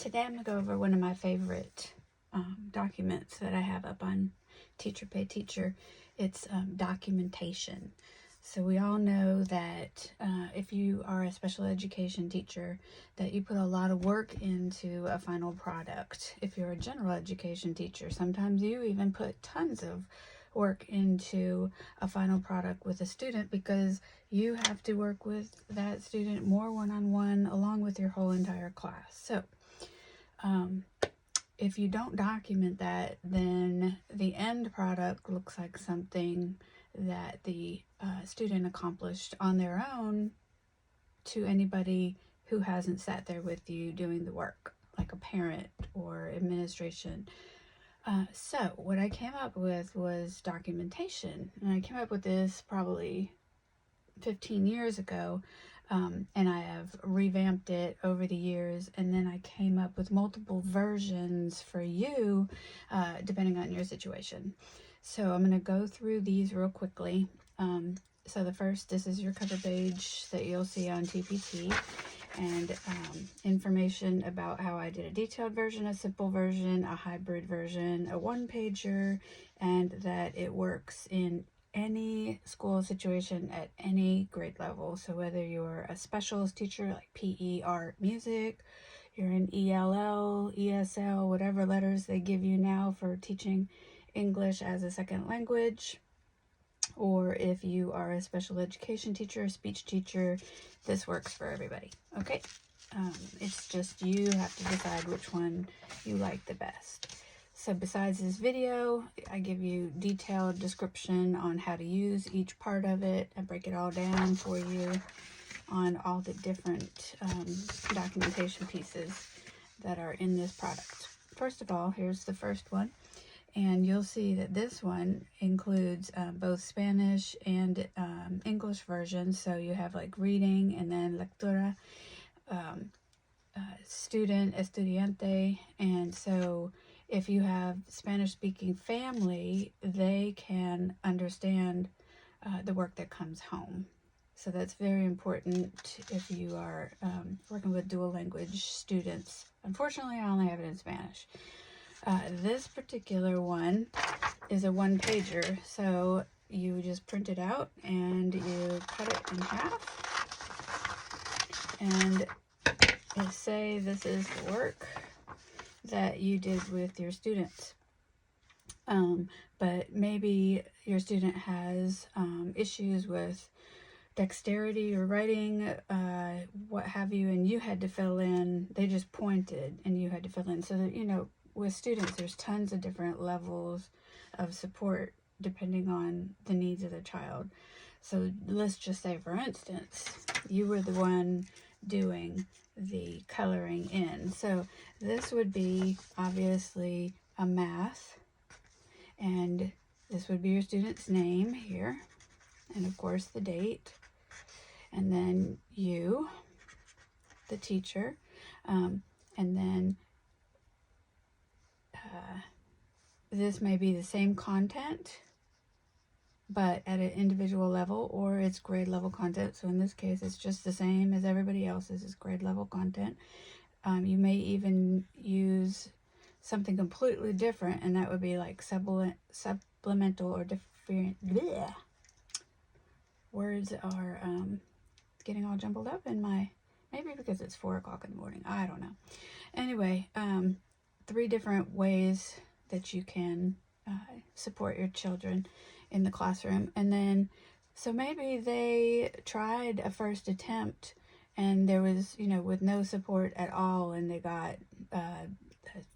Today I'm going to go over one of my favorite documents that I have up on Teacher Pay Teacher. It's documentation. So we all know that if you are a special education teacher, that you put a lot of work into a final product. If you're a general education teacher, sometimes you even put tons of work into a final product with a student because you have to work with that student more one-on-one along with your whole entire class. So if you don't document that, then the end product looks like something that the student accomplished on their own to anybody who hasn't sat there with you doing the work, like a parent or administration. So what I came up with was documentation, and I came up with this probably 15 years ago. And I have revamped it over the years, and then I came up with multiple versions for you, depending on your situation. So I'm going to go through these real quickly. So the first, this is your cover page that you'll see on TPT, and information about how I did a detailed version, a simple version, a hybrid version, a one-pager, and that it works in any school situation at any grade level. So whether you're a specialist teacher like PE, art, music, you're an ELL, ESL, whatever letters they give you now for teaching English as a second language, or if you are a special education teacher, speech teacher, this works for everybody. Okay, it's just you have to decide which one you like the best. So besides this video, I give you detailed description on how to use each part of it. I break it all down for you on all the different documentation pieces that are in this product. First of all, here's the first one. And you'll see that this one includes both Spanish and English versions. So you have like reading and then lectura, student, estudiante. And so if you have Spanish-speaking family, they can understand the work that comes home. So that's very important if you are working with dual language students. Unfortunately, I only have it in Spanish. This particular one is a one-pager, so you just print it out and you cut it in half, and you say this is the work that you did with your students. But maybe your student has issues with dexterity or writing, what have you, and you had to fill in, they just pointed and you had to fill in. So that, you know, with students, there's tons of different levels of support depending on the needs of the child. So let's just say, for instance, you were the one doing the coloring in. So this would be obviously a math, and this would be your student's name here, and of course the date, and then you, the teacher, and then this may be the same content, but at an individual level, or it's grade level content. So in this case, it's just the same as everybody else's, is grade level content. You may even use something completely different, and that would be like supplemental or different. Bleh. Words are getting all jumbled up in my, maybe because it's 4 o'clock in the morning, I don't know. Anyway, 3 different ways that you can support your children in the classroom. And then, so maybe they tried a first attempt and there was, you know, with no support at all, and they got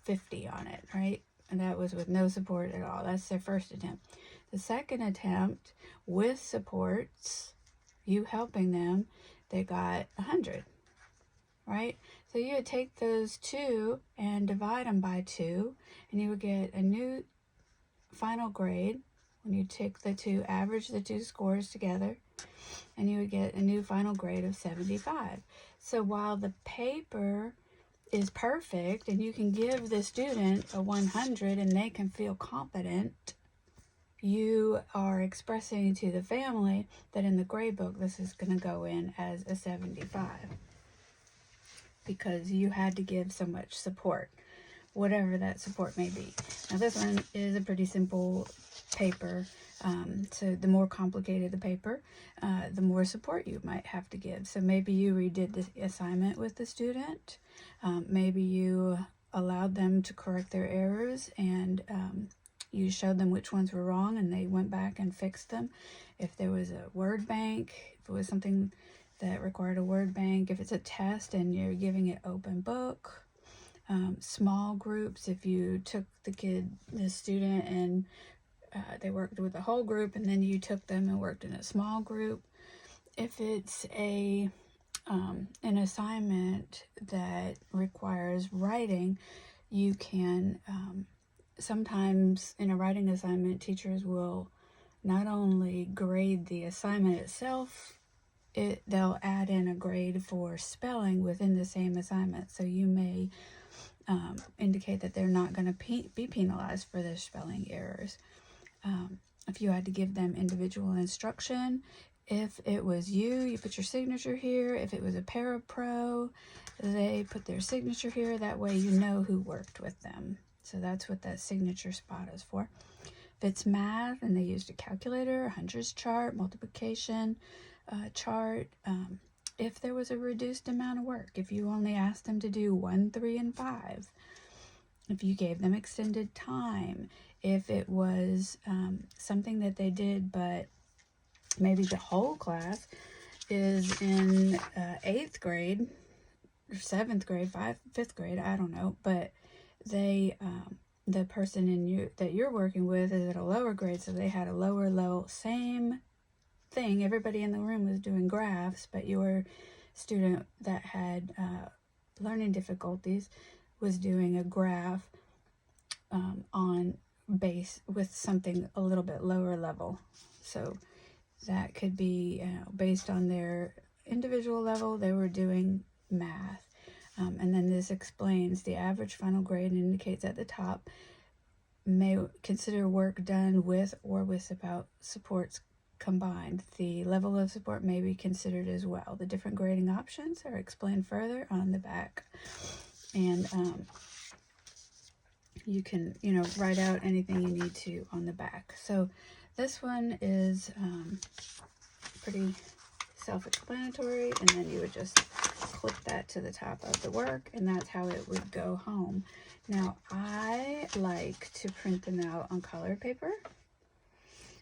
50 on it, right? And that was with no support at all. That's their first attempt. The second attempt with supports, you helping them, they got 100, right? So you would take those 2 and divide them by 2, and you would get a new final grade when you take the 2, average the 2 scores together, and you would get a new final grade of 75. So while the paper is perfect and you can give the student a 100 and they can feel confident, you are expressing to the family that in the gradebook this is going to go in as a 75. because you had to give so much support, whatever that support may be. Now this one is a pretty simple paper, so the more complicated the paper, the more support you might have to give. So maybe you redid the assignment with the student, maybe you allowed them to correct their errors, and you showed them which ones were wrong and they went back and fixed them. If there was a word bank, if it was something that required a word bank, if it's a test and you're giving it open book, small groups, if you took the student and they worked with the whole group and then you took them and worked in a small group. If it's an assignment that requires writing, you can, sometimes in a writing assignment, teachers will not only grade the assignment itself, they'll add in a grade for spelling within the same assignment. So you may indicate that they're not going to be penalized for their spelling errors. If you had to give them individual instruction, if it was you put your signature here. If it was a parapro, they put their signature here. That way you know who worked with them. So that's what that signature spot is for. If it's math and they used a calculator, a hundreds chart, multiplication chart, if there was a reduced amount of work, if you only asked them to do 1, 3, and 5, if you gave them extended time, if it was something that they did, but maybe the whole class is in 8th grade or 7th grade, 5th grade, I don't know, but they the person that you're working with is at a lower grade, so they had a lower level, same thing. Everybody in the room was doing graphs, but your student that had learning difficulties was doing a graph on base with something a little bit lower level. So that could be based on their individual level, they were doing math. And then this explains the average final grade and indicates at the top, may consider work done with or without supports combined. The level of support may be considered as well. The different grading options are explained further on the back. And you can, write out anything you need to on the back. So this one is pretty self-explanatory, and then you would just clip that to the top of the work, and that's how it would go home. Now, I like to print them out on color paper.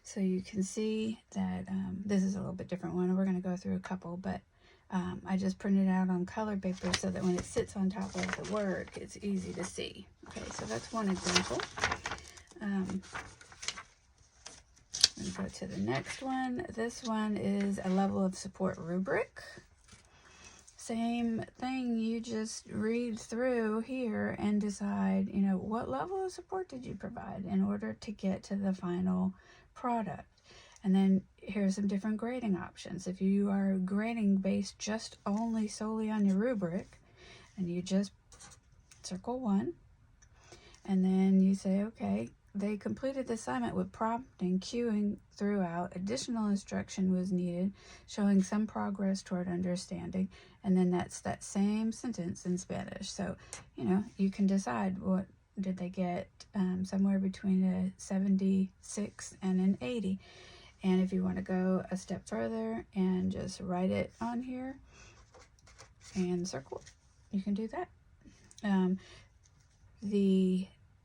So you can see that this is a little bit different one. We're going to go through a couple, but I just printed it out on color paper so that when it sits on top of the work, it's easy to see. Okay, so that's one example. Let me go to the next one. This one is a level of support rubric. Same thing, you just read through here and decide, what level of support did you provide in order to get to the final product. And then here's some different grading options. If you are grading based just solely on your rubric, and you just circle 1, and then you say, okay, they completed the assignment with prompting, cueing throughout, additional instruction was needed, showing some progress toward understanding, and then that's that same sentence in Spanish. So, you can decide what did they get, somewhere between a 76 and an 80. And if you want to go a step further and just write it on here and circle, you can do that.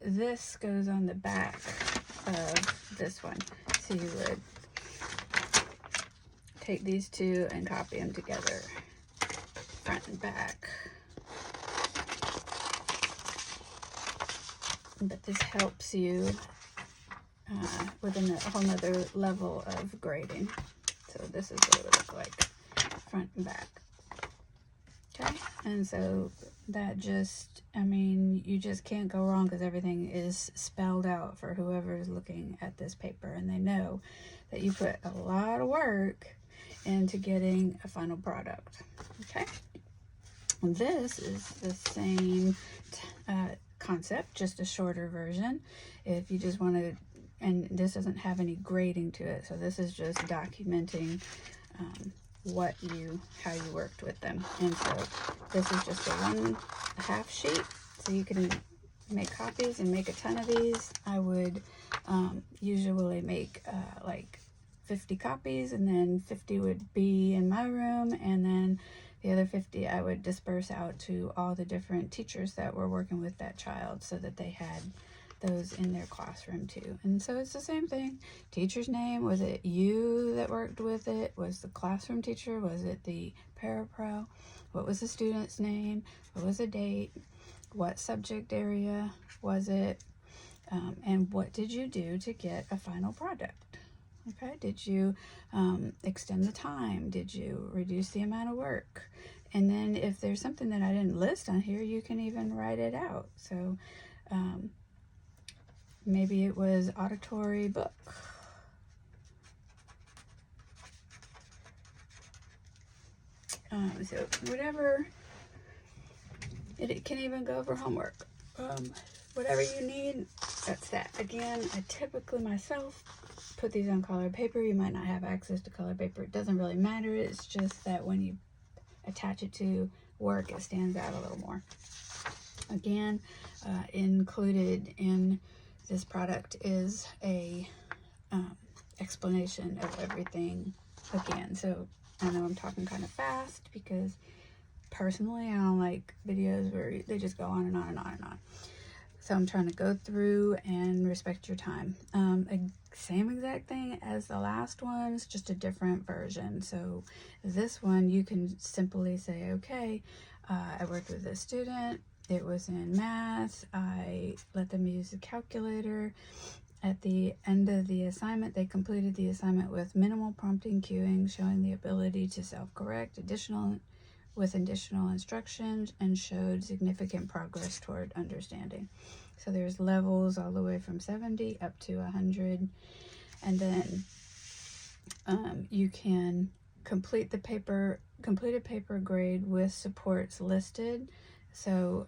This goes on the back of this one. So you would take these two and copy them together, front and back. But this helps you within a whole nother level of grading. So this is what it would look like, front and back. Okay, and so that just, you just can't go wrong because everything is spelled out for whoever is looking at this paper, and they know that you put a lot of work into getting a final product. Okay, and this is the same concept, just a shorter version. If you just want to, and this doesn't have any grading to it, so this is just documenting how you worked with them. And so this is just a 1/2 sheet, so you can make copies and make a ton of these. I would usually make like 50 copies, and then 50 would be in my room, and then the other 50 I would disperse out to all the different teachers that were working with that child, so that they had those in their classroom too. And so it's the same thing. Teacher's name, was it you that worked with it? Was the classroom teacher? Was it the parapro? What was the student's name? What was the date? What subject area was it? And what did you do to get a final product? Okay, did you extend the time? Did you reduce the amount of work? And then if there's something that I didn't list on here, you can even write it out. So maybe it was auditory book. So whatever, it can even go for homework. Whatever you need, that's that. Again, I typically myself put these on colored paper. You might not have access to colored paper. It doesn't really matter. It's just that when you attach it to work, it stands out a little more. Again, included in this product is a explanation of everything again. So I know I'm talking kind of fast because personally I don't like videos where they just go on and on and on and on. So I'm trying to go through and respect your time. Same exact thing as the last one, it's just a different version. So this one you can simply say, okay, I worked with a student, it was in math, I let them use the calculator. At the end of the assignment, they completed the assignment with minimal prompting cueing, showing the ability to self-correct with additional instructions, and showed significant progress toward understanding. So there's levels all the way from 70 up to 100. And then you can complete a paper grade with supports listed. So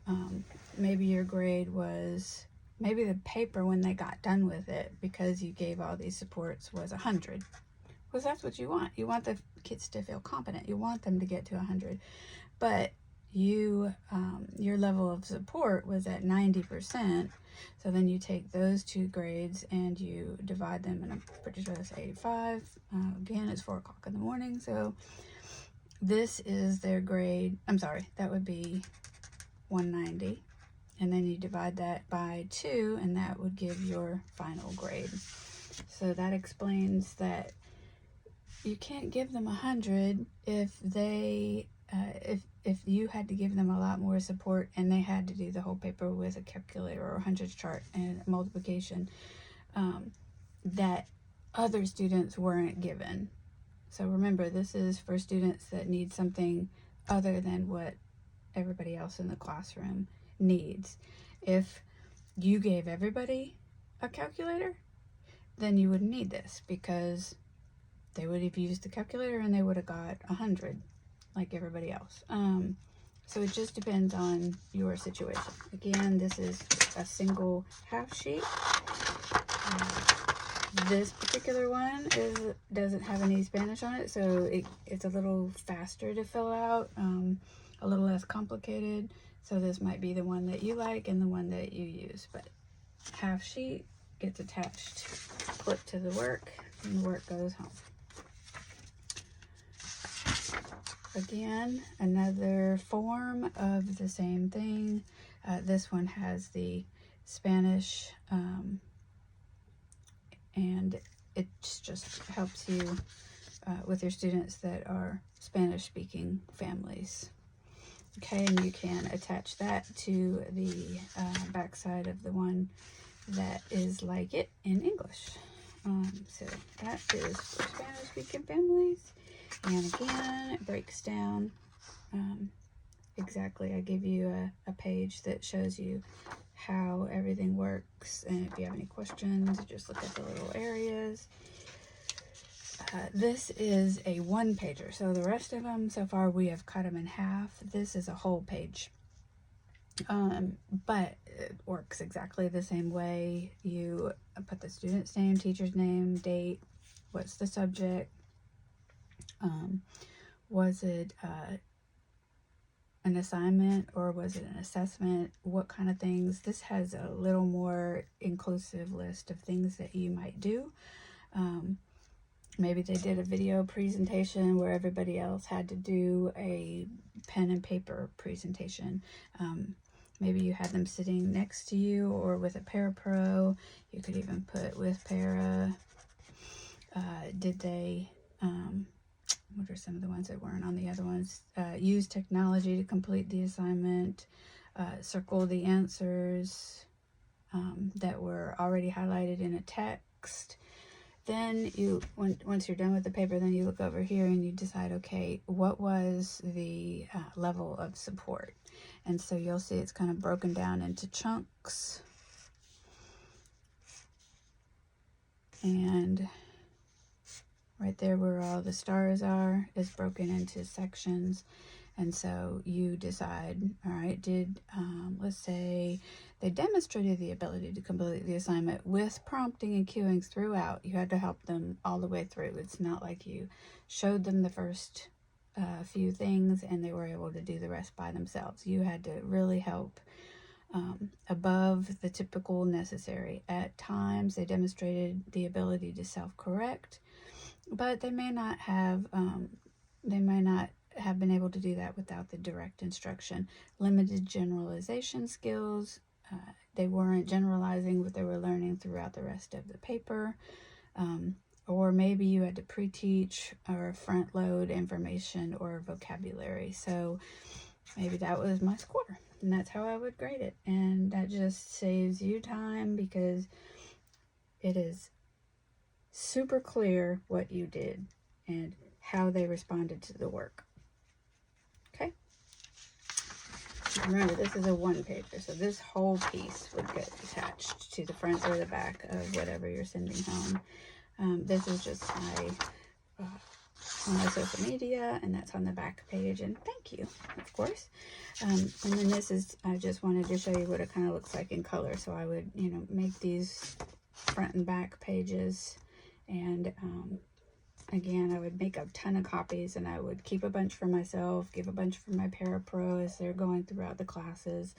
maybe your grade was, maybe the paper when they got done with it, because you gave all these supports, was 100. Because that's what you want. You want the kids to feel competent. You want them to get to 100. But your level of support was at 90%. So then you take those two grades and you divide them, and I'm pretty sure that's 85. Again, it's 4 o'clock in the morning. So this is their grade. I'm sorry, that would be 190. And then you divide that by 2, and that would give your final grade. So that explains that you can't give them 100 if they if you had to give them a lot more support and they had to do the whole paper with a calculator or a hundreds chart and multiplication that other students weren't given. So remember, this is for students that need something other than what everybody else in the classroom needs. If you gave everybody a calculator, then you wouldn't need this, because they would have used the calculator and they would have got 100 like everybody else. So it just depends on your situation. Again, this is a single half sheet. This particular one doesn't have any Spanish on it, so it's a little faster to fill out, a little less complicated. So this might be the one that you like and the one that you use. But half sheet gets attached, clipped to the work, and the work goes home. Again, another form of the same thing. This one has the Spanish, and it just helps you with your students that are Spanish-speaking families. Okay, and you can attach that to the backside of the one that is like it in English. So that is for Spanish-speaking families. And again, it breaks down exactly. I give you a page that shows you how everything works, and if you have any questions, just look at the little areas. This is a 1-pager, so the rest of them so far we have cut them in half. This is a whole page, but it works exactly the same way. You put the student's name, teacher's name, date, what's the subject, Was it an assignment or was it an assessment? What kind of things? This has a little more inclusive list of things that you might do. Maybe they did a video presentation where everybody else had to do a pen and paper presentation. Maybe you had them sitting next to you or with a parapro. You could even put with para. Did they, what are some of the ones that weren't on the other ones? Use technology to complete the assignment. Circle the answers that were already highlighted in a text. Then once you're done with the paper, then you look over here and you decide, okay, what was the level of support? And so you'll see it's kind of broken down into chunks. And right there where all the stars are is broken into sections. And so you decide, all right, let's say they demonstrated the ability to complete the assignment with prompting and cueing throughout. You had to help them all the way through. It's not like you showed them the first few things and they were able to do the rest by themselves. You had to really help above the typical necessary. At times, they demonstrated the ability to self-correct, but they may not have been able to do that without the direct instruction. Limited generalization skills. They weren't generalizing what they were learning throughout the rest of the paper. Or maybe you had to pre-teach or front load information or vocabulary. So maybe that was my score, and that's how I would grade it. And that just saves you time because it is super clear what you did and how they responded to the work. Okay? Remember, this is a one-pager, so this whole piece would get attached to the front or the back of whatever you're sending home. This is just on my social media, and that's on the back page, and thank you, of course. And then this is, I just wanted to show you what it kind of looks like in color. So I would, make these front and back pages, and again, I would make a ton of copies, and I would keep a bunch for myself, give a bunch for my parapro as they're going throughout the classes,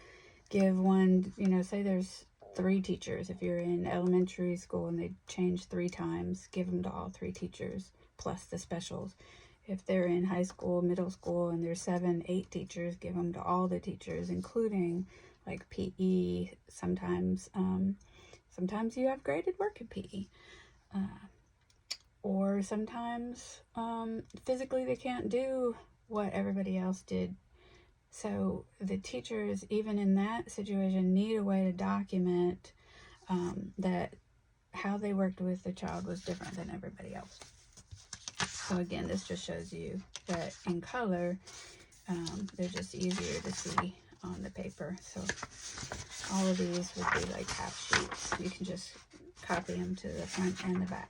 give one, say there's 3 teachers. If you're in elementary school and they change 3 times, give them to all 3 teachers plus the specials. If they're in high school, middle school, and there's 7, 8 teachers, give them to all the teachers, including like PE. Sometimes you have graded work in PE. Or sometimes physically they can't do what everybody else did. So the teachers, even in that situation, need a way to document that how they worked with the child was different than everybody else. So again, this just shows you that in color, they're just easier to see on the paper. So all of these would be like half sheets. You can just copy them to the front and the back.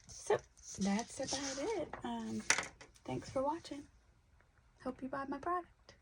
So that's about it. Thanks for watching. Hope you buy my product.